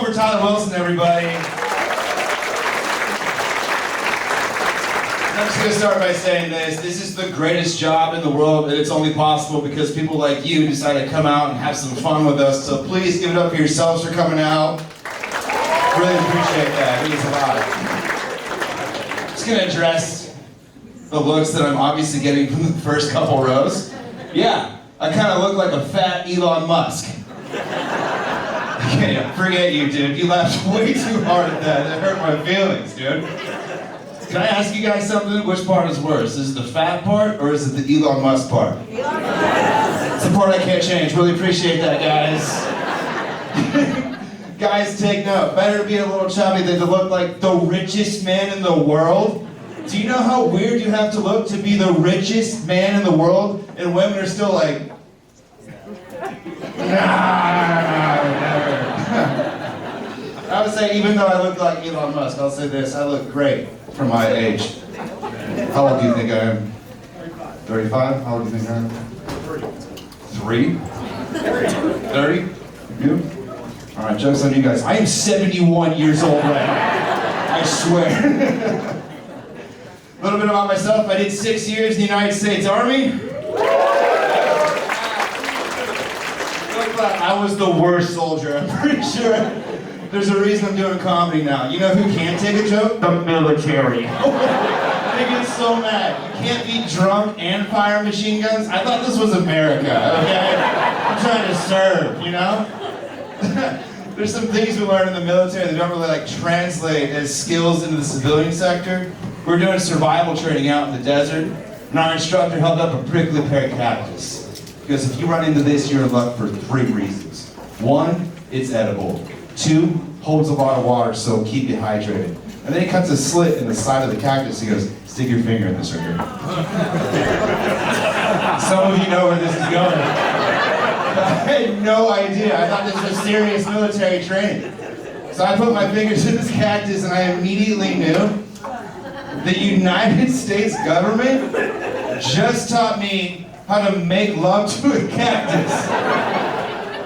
for Tyler Wilson, everybody. I'm just going to start by saying this. This is the greatest job in the world, and it's only possible because people like you decide to come out and have some fun with us. So please give it up for yourselves for coming out. Really appreciate that. It means a lot. I'm just going to address the looks that I'm obviously getting from the first couple rows. Yeah, I kind of look like a fat Elon Musk. Okay, forget you, dude. You laughed way too hard at that. It hurt my feelings, dude. Can I ask you guys something? Which part is worse? Is it the fat part or is it the Elon Musk part? Elon Musk. It's the part I can't change. Really appreciate that, guys. Guys, take note. Better to be a little chubby than to look like the richest man in the world. Do you know how weird you have to look to be the richest man in the world? And women are still like, nah, never. I would say, even though I look like Elon Musk, I'll say this, I look great for my age. How old do you think I am? 35? How old do you think I am? 3? 30? You? Alright, joke's on you guys. I am 71 years old right now. I swear. A little bit about myself. I did 6 years in the United States Army. I was the worst soldier, I'm pretty sure. There's a reason I'm doing comedy now. You know who can't take a joke? The military. They get so mad. You can't be drunk and fire machine guns. I thought this was America, okay? I'm trying to serve, you know? There's some things we learn in the military that don't really like translate as skills into the civilian sector. We're doing survival training out in the desert, and our instructor held up a prickly pear cactus. Because if you run into this, you're in luck for 3 reasons. 1, it's edible. 2, holds a lot of water, so keep you hydrated. And then he cuts a slit in the side of the cactus. He goes, stick your finger in this right here. Some of you know where this is going. I had no idea. I thought this was serious military training. So I put my fingers in this cactus and I immediately knew the United States government just taught me how to make love to a cactus.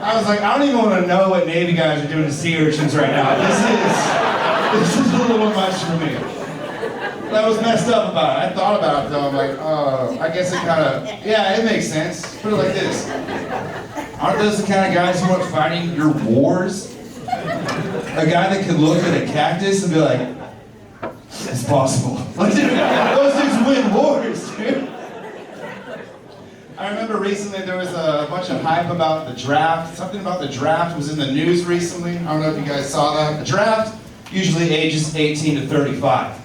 I was like, I don't even want to know what Navy guys are doing to sea urchins right now. This is a little much for me. I was messed up about it. I thought about it though. I'm like, oh, I guess it kind of, yeah, it makes sense. Put it like this. Aren't those the kind of guys who are fighting your wars? A guy that could look at a cactus and be like, it's possible. Like, dude, those dudes win wars, dude. I remember recently there was a bunch of hype about the draft. Something about the draft was in the news recently. I don't know if you guys saw that. The draft usually ages 18 to 35.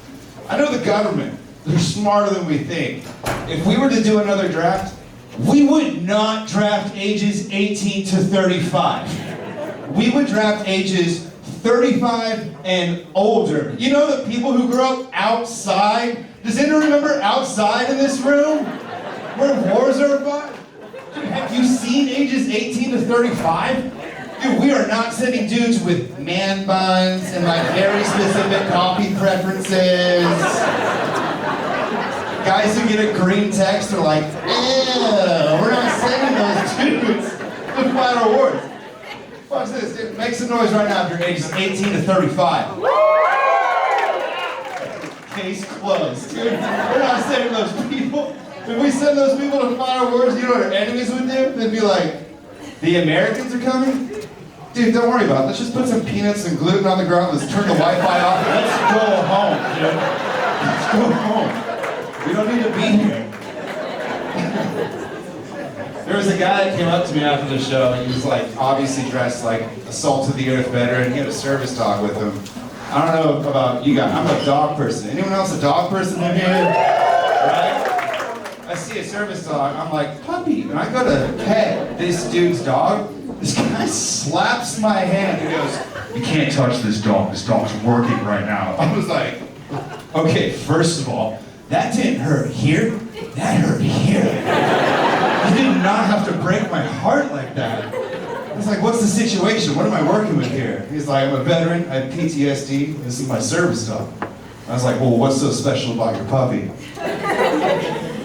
I know the government, they're smarter than we think. If we were to do another draft, we would not draft ages 18 to 35. We would draft ages 35 and older. You know the people who grew up outside? Does anyone remember outside in this room? Where wars are fought? Dude, have you seen ages 18 to 35? Dude, we are not sending dudes with man buns and like very specific coffee preferences. Guys who get a green text are like, ew, we're not sending those dudes to fight our wars. Watch this, dude. Make some noise right now if you're ages 18 to 35. Case closed, dude. We're not sending those people. If we send those people to fight our wars, you know what our enemies would do? They'd be like, the Americans are coming? Dude, don't worry about it. Let's just put some peanuts and gluten on the ground. Let's turn the Wi-Fi off and let's go home, dude. Let's go home. We don't need to be here. There was a guy that came up to me after the show. He was like, obviously dressed like a salt of the earth veteran. He had a service dog with him. I don't know about you guys. I'm a dog person. Anyone else a dog person in here? Right? I see a service dog, I'm like, puppy. And I go to pet this dude's dog. This guy slaps my hand and goes, you can't touch this dog. This dog's working right now. I was like, okay, first of all, that didn't hurt here. That hurt here. You did not have to break my heart like that. I was like, what's the situation? What am I working with here? He's like, I'm a veteran. I have PTSD. This is my service dog. I was like, well, what's so special about your puppy?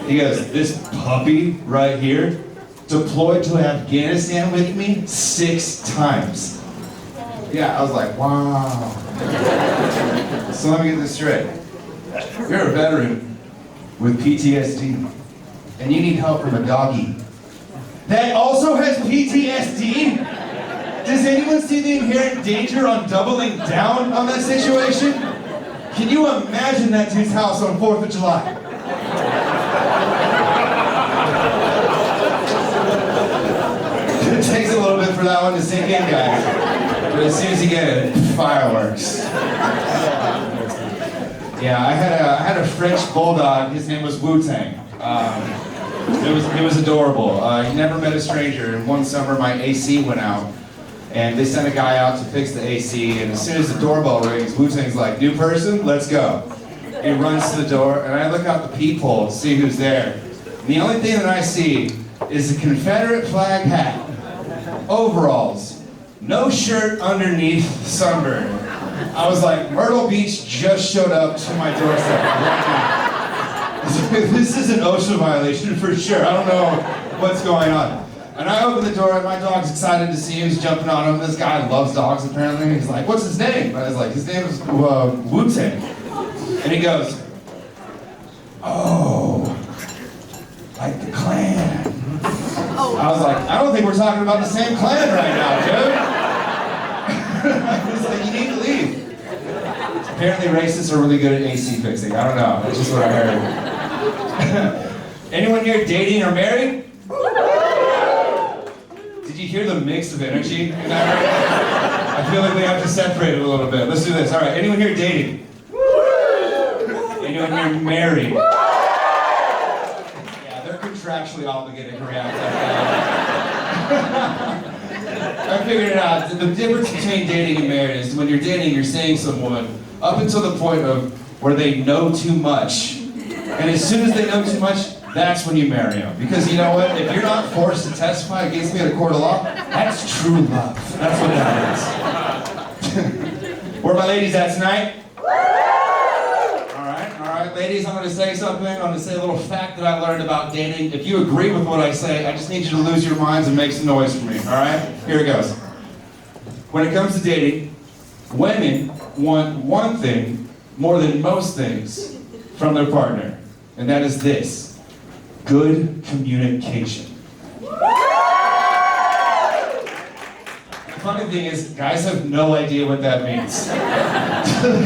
He goes, this puppy right here deployed to Afghanistan with me 6 times. Yeah, I was like, wow. So let me get this straight. You're a veteran with PTSD, and you need help from a doggy that also has PTSD? Does anyone see the inherent danger on doubling down on that situation? Can you imagine that dude's house on 4th of July? It takes a little bit for that one to sink in, guys. But as soon as you get it, fireworks. Yeah, I had a French bulldog. His name was Wu-Tang. It was adorable. He never met a stranger. And one summer, my AC went out, and they sent a guy out to fix the AC. And as soon as the doorbell rings, Wu-Tang's like, "New person, let's go." He runs to the door, and I look out the peephole to see who's there. And the only thing that I see is a Confederate flag hat, overalls, no shirt underneath, sunburn. I was like, Myrtle Beach just showed up to my doorstep right now. This is an OSHA violation for sure. I don't know what's going on. And I open the door, and my dog's excited to see him. He's jumping on him. This guy loves dogs, apparently. He's like, "What's his name?" I was like, "His name is Wu-Tang." And he goes, "Oh, like the Klan." I was like, "I don't think we're talking about the same Klan right now, dude." I was like, "You need to leave." Apparently racists are really good at AC fixing. I don't know. That's just what I heard. Anyone here dating or married? Did you hear the mix of energy in that right? I feel like they have to separate it a little bit. Let's do this. All right. Anyone here dating? Anyone here married? Yeah, they're contractually obligated to react like that. I figured it out. The difference between dating and married is when you're dating, you're seeing someone up until the point of where they know too much. And as soon as they know too much, that's when you marry them. Because you know what? If you're not forced to testify against me at a court of law, that's true love. That's what that is. Where are my ladies at tonight? All right, ladies, I'm going to say something. I'm going to say a little fact that I learned about dating. If you agree with what I say, I just need you to lose your minds and make some noise for me, all right? Here it goes. When it comes to dating, women want one thing more than most things from their partner, and that is this: good communication. The funny thing is, guys have no idea what that means.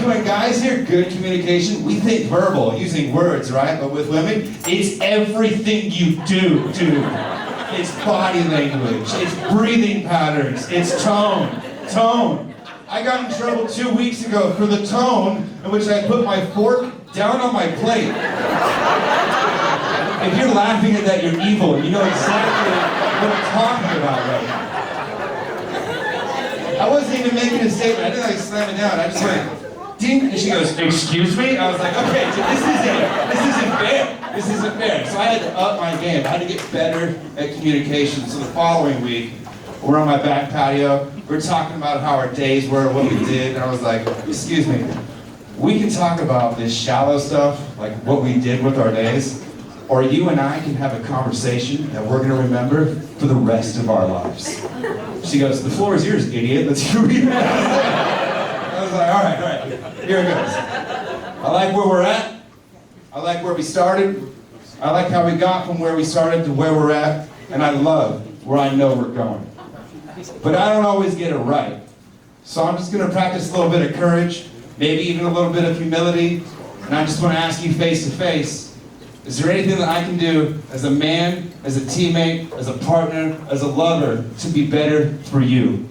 When guys hear good communication, we think verbal, using words, right? But with women, it's everything you do, dude. It's body language, it's breathing patterns, it's tone. I got in trouble 2 weeks ago for the tone in which I put my fork down on my plate. If you're laughing at that, you're evil, and you know exactly what I'm talking about right now. I wasn't even making a statement. I didn't like slam it down. I just went, ding, and she goes, "Excuse me?" I was like, okay, so this isn't fair. This isn't fair. So I had to up my game. I had to get better at communication. So the following week, we're on my back patio. We're talking about how our days were, what we did, and I was like, "Excuse me, we can talk about this shallow stuff, like what we did with our days, or you and I can have a conversation that we're gonna remember for the rest of our lives." She goes, "The floor is yours, idiot. Let's hear what you have to say." I was like, all right, here it goes. I like where we're at. I like where we started. I like how we got from where we started to where we're at, and I love where I know we're going. But I don't always get it right. So I'm just gonna practice a little bit of courage, maybe even a little bit of humility, and I just wanna ask you face to face, is there anything that I can do as a man, as a teammate, as a partner, as a lover, to be better for you?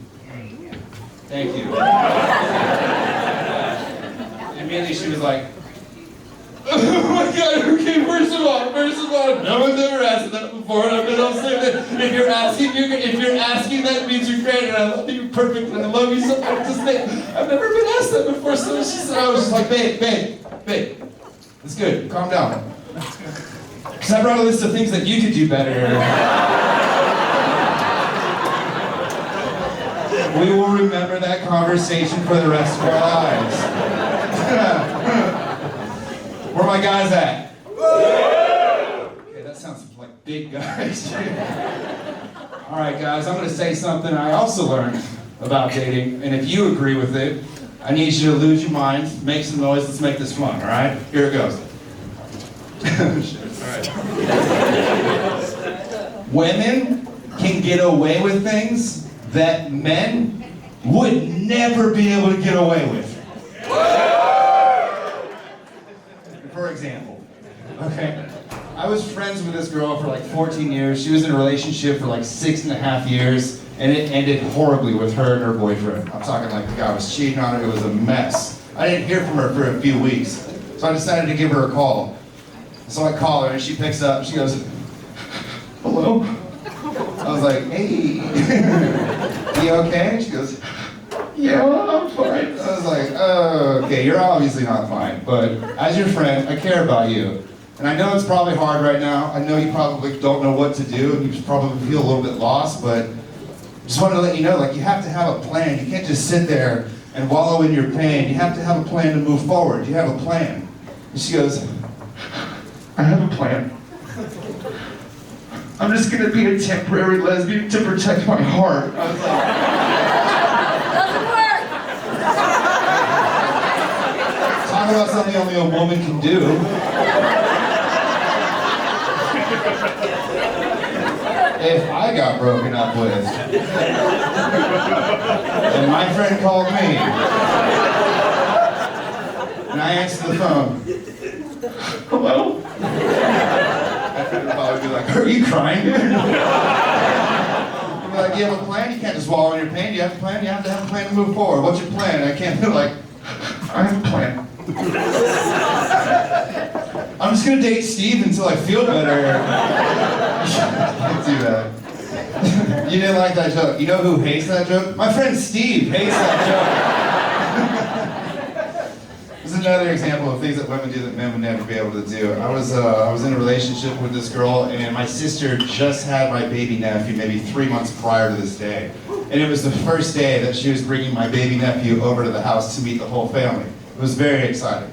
Thank you. Immediately she was like, "Oh my God, okay, first of all, no one's ever asked that before, and I'm gonna say that if you're asking that means you're great, and I love you perfect, and I love you so much. Just say, I've never been asked that before," so she said, I was just like, babe, it's good, calm down. Because I brought a list of things that you could do better. We will remember that conversation for the rest of our lives. Where are my guys at? Okay, that sounds like big guys. All right, guys, I'm going to say something I also learned about dating, and if you agree with it, I need you to lose your mind, make some noise, let's make this fun, all right? Here it goes. All right. Women can get away with things that men would never be able to get away with. For example, okay, I was friends with this girl for like 14 years. She was in a relationship for like 6.5 years, and it ended horribly with her and her boyfriend. I'm talking like the guy was cheating on her, it was a mess. I didn't hear from her for a few weeks, so I decided to give her a call. So I call her and she picks up, she goes, hello? I was like, hey, you okay? She goes, yeah, I'm fine. I was like, oh, okay, you're obviously not fine, but as your friend, I care about you. And I know it's probably hard right now. I know you probably don't know what to do, and you probably feel a little bit lost, but just wanted to let you know, like, you have to have a plan. You can't just sit there and wallow in your pain. You have to have a plan to move forward. You have a plan. And she goes, I have a plan. I'm just gonna be a temporary lesbian to protect my heart. I was like, talk about something only a woman can do. If I got broken up with, and my friend called me, and I answered the phone, hello? My friend would probably be like, are you crying, dude? I'd be like, you have a plan? You can't just wallow in your pain. You have a plan? You have to have a plan to move forward. What's your plan? I can't be like, I have a plan. I'm just gonna date Steve until I feel better. I can't do that. You didn't like that joke. You know who hates that joke? My friend Steve hates that joke. This is another example of things that women do that men would never be able to do. I was in a relationship with this girl, and my sister just had my baby nephew maybe 3 months prior to this day. And it was the first day that she was bringing my baby nephew over to the house to meet the whole family. It was very exciting.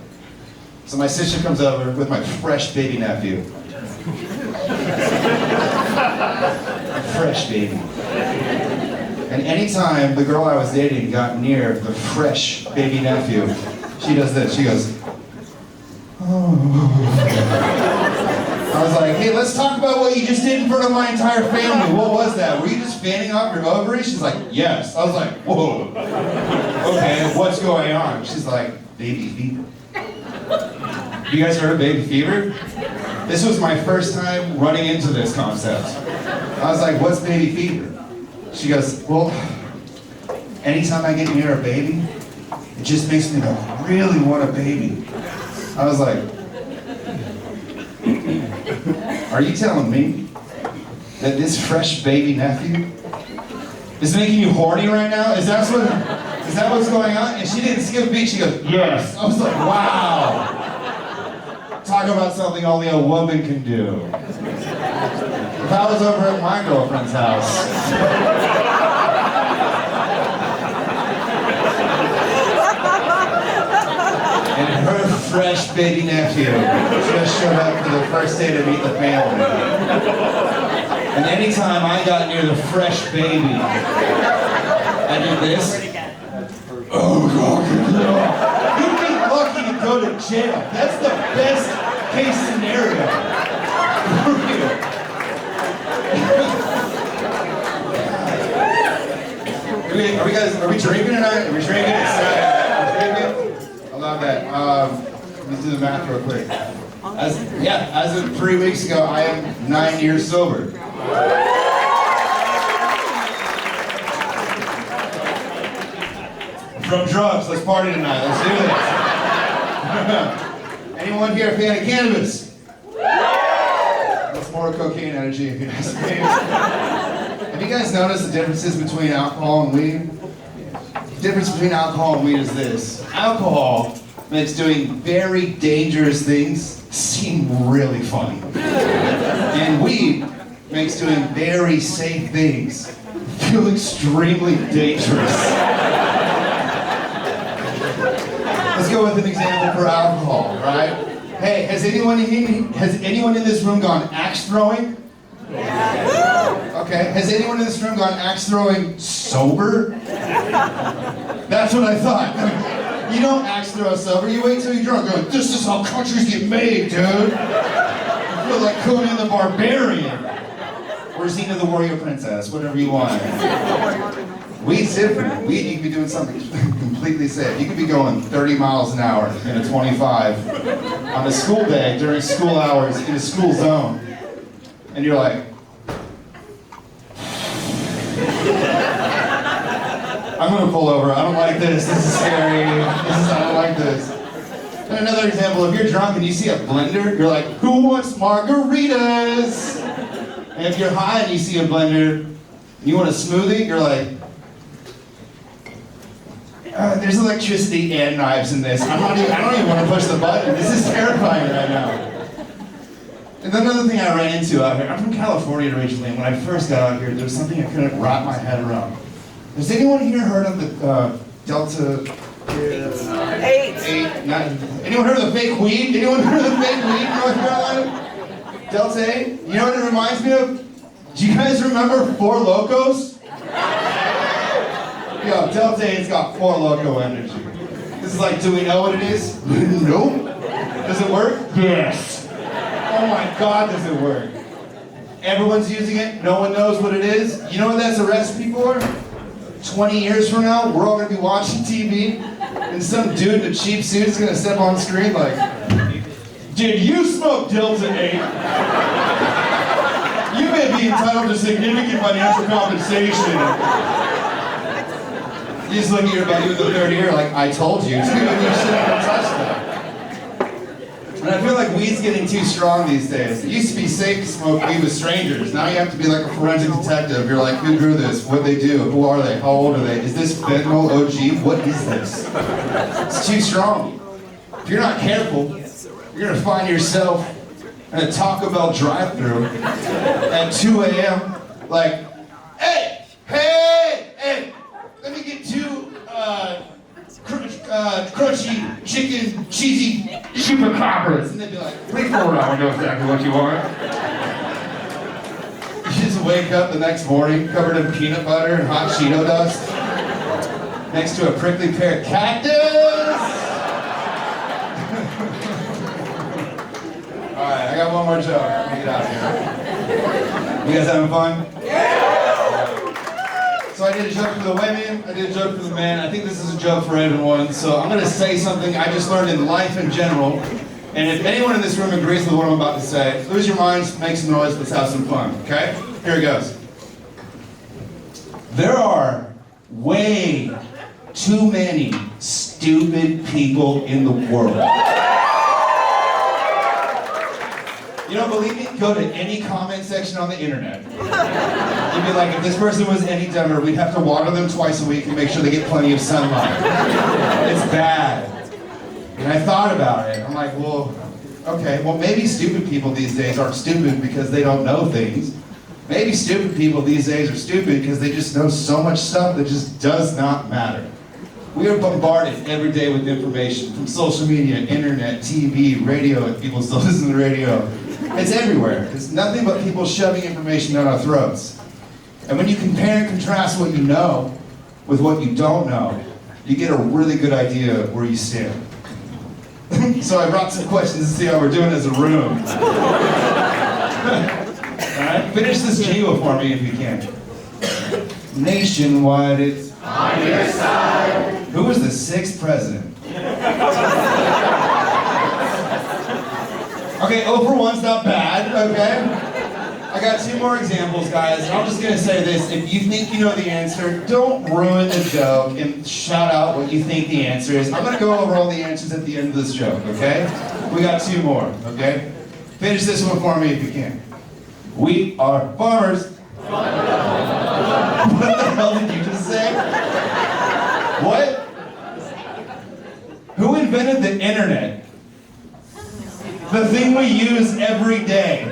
So my sister comes over with my fresh baby nephew. Fresh baby. And anytime the girl I was dating got near the fresh baby nephew, she does this. She goes, oh. I was like, hey, let's talk about what you just did in front of my entire family. What was that? Were you just fanning off your ovaries? She's like, yes. I was like, whoa. Okay, what's going on? She's like, baby fever. You guys heard of baby fever? This was my first time running into this concept. I was like, what's baby fever? She goes, well, anytime I get near a baby, it just makes me really want a baby. I was like, are you telling me that this fresh baby nephew is making you horny right now? Is that what's going on? And she didn't skip a beat, she goes, yes. I was like, wow. Talk about something only a woman can do. If I was over at my girlfriend's house, and her fresh baby nephew just showed up for the first day to meet the family. And anytime I got near the fresh baby, I did this. Oh God, you'd be lucky to go to jail. That's the best case scenario. For real. Are we drinking tonight? Are we drinking? I love that. Let's do the math real quick. As of 3 weeks ago, I am 9 years sober. From drugs, let's party tonight, let's do this. Anyone here a fan of cannabis? That's more cocaine energy if you ask me. Have you guys noticed the differences between alcohol and weed? The difference between alcohol and weed is this. Alcohol makes doing very dangerous things seem really funny. And weed makes doing very safe things feel extremely dangerous. Let's go with an example for alcohol, right? Hey, has anyone in this room gone axe throwing? Yeah. Okay, has anyone in this room gone axe throwing sober? That's what I thought. You don't axe throw sober, you wait till you're drunk. You're like, this is how countries get made, dude. I feel like Conan the Barbarian. Or Xena the Warrior Princess, whatever you want. Weed's different. Weed, you could be doing something completely safe. You could be going 30 miles an hour in a 25 on a school day during school hours in a school zone. And you're like, I'm gonna pull over. I don't like this. This is scary. I don't like this. And another example, if you're drunk and you see a blender, you're like, who wants margaritas? And if you're high and you see a blender, and you want a smoothie, you're like, there's electricity and knives in this. I don't even want to push the button. This is terrifying right now. And then another thing I ran into out here, I'm from California originally, and when I first got out here, there was something I couldn't wrap my head around. Has anyone here heard of the Delta 8? Anyone heard of the fake weed? Anyone heard of the fake weed in North Carolina? Delta 8? You know what it reminds me of? Do you guys remember Four Locos? Yo, Delta 8's got Four Loco energy. This is like, do we know what it is? Nope. Does it work? Yes. Oh my God, does it work? Everyone's using it, no one knows what it is. You know what that's a recipe for? 20 years from now, we're all gonna be watching TV, and some dude in a cheap suit is gonna step on screen like, did you smoke Delta 8? You may be entitled to significant financial compensation. You just look at your buddy with the third ear like, I told you, dude, you shouldn't have touched that. And I feel like weed's getting too strong these days. It used to be safe to smoke weed with strangers. Now you have to be like a forensic detective. You're like, who grew this? What'd they do? Who are they? How old are they? Is this fentanyl OG? What is this? It's too strong. If you're not careful, you're gonna find yourself in a Taco Bell drive-thru at 2 a.m. like, hey, let me get two crunchy, chicken, cheesy, chupacabras. And they'd be like, please hold on, I know exactly what you want. You just wake up the next morning covered in peanut butter and hot Cheeto dust next to a prickly pear cactus. Alright, I got one more joke. Let me get out of here. You guys having fun? Yeah! So I did a joke for the women, I did a joke for the men. I think this is a joke for everyone. So I'm going to say something I just learned in life in general. And if anyone in this room agrees with what I'm about to say, lose your minds, make some noise, let's have some fun, okay? Here it goes. There are way too many stupid people in the world. You don't believe me? Go to any comment section on the internet. You'd be like, if this person was any dumber, we'd have to water them twice a week and make sure they get plenty of sunlight. It's bad. And I thought about it. I'm like, well, okay, well maybe stupid people these days aren't stupid because they don't know things. Maybe stupid people these days are stupid because they just know so much stuff that just does not matter. We are bombarded every day with information from social media, internet, TV, radio, if people still listen to the radio. It's everywhere. It's nothing but people shoving information down our throats. And when you compare and contrast what you know with what you don't know, you get a really good idea of where you stand. So I brought some questions to see how we're doing as a room. Alright, finish this jingle for me if you can. Nationwide, it's on your side. Who was the 6th president? Okay, 0 for 1's not bad, okay? I got 2 more examples, guys, and I'm just gonna say this. If you think you know the answer, don't ruin the joke and shout out what you think the answer is. I'm gonna go over all the answers at the end of this joke, okay? We got 2 more, okay? Finish this one for me if you can. We are farmers. What the hell did you just say? What? Who invented the internet? The thing we use every day.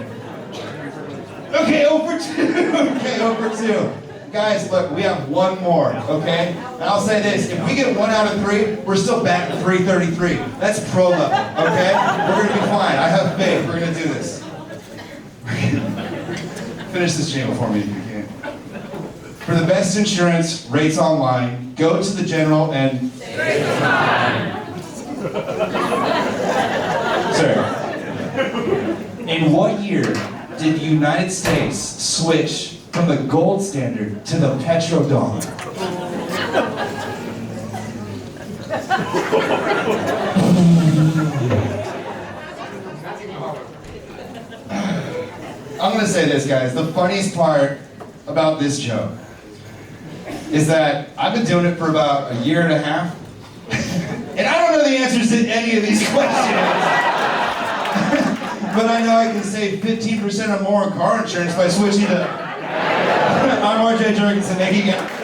Okay, 0 for 2. Okay, 0 for 2. Guys, look, we have 1 more, okay? And I'll say this, if we get 1 out of 3, we're still back at 333. That's pro level, okay? We're gonna be fine. I have faith. We're gonna do this. Finish this jingle for me if you can. For the best insurance rates online, go to the General and... Sir, in what year did the United States switch from the gold standard to the petrodollar? I'm gonna say this, guys. The funniest part about this joke is that I've been doing it for about a year and a half, and I don't know the answers to any of these questions. But I know I can save 15% or more on car insurance by switching to... I'm RJ Jurgensen, making it...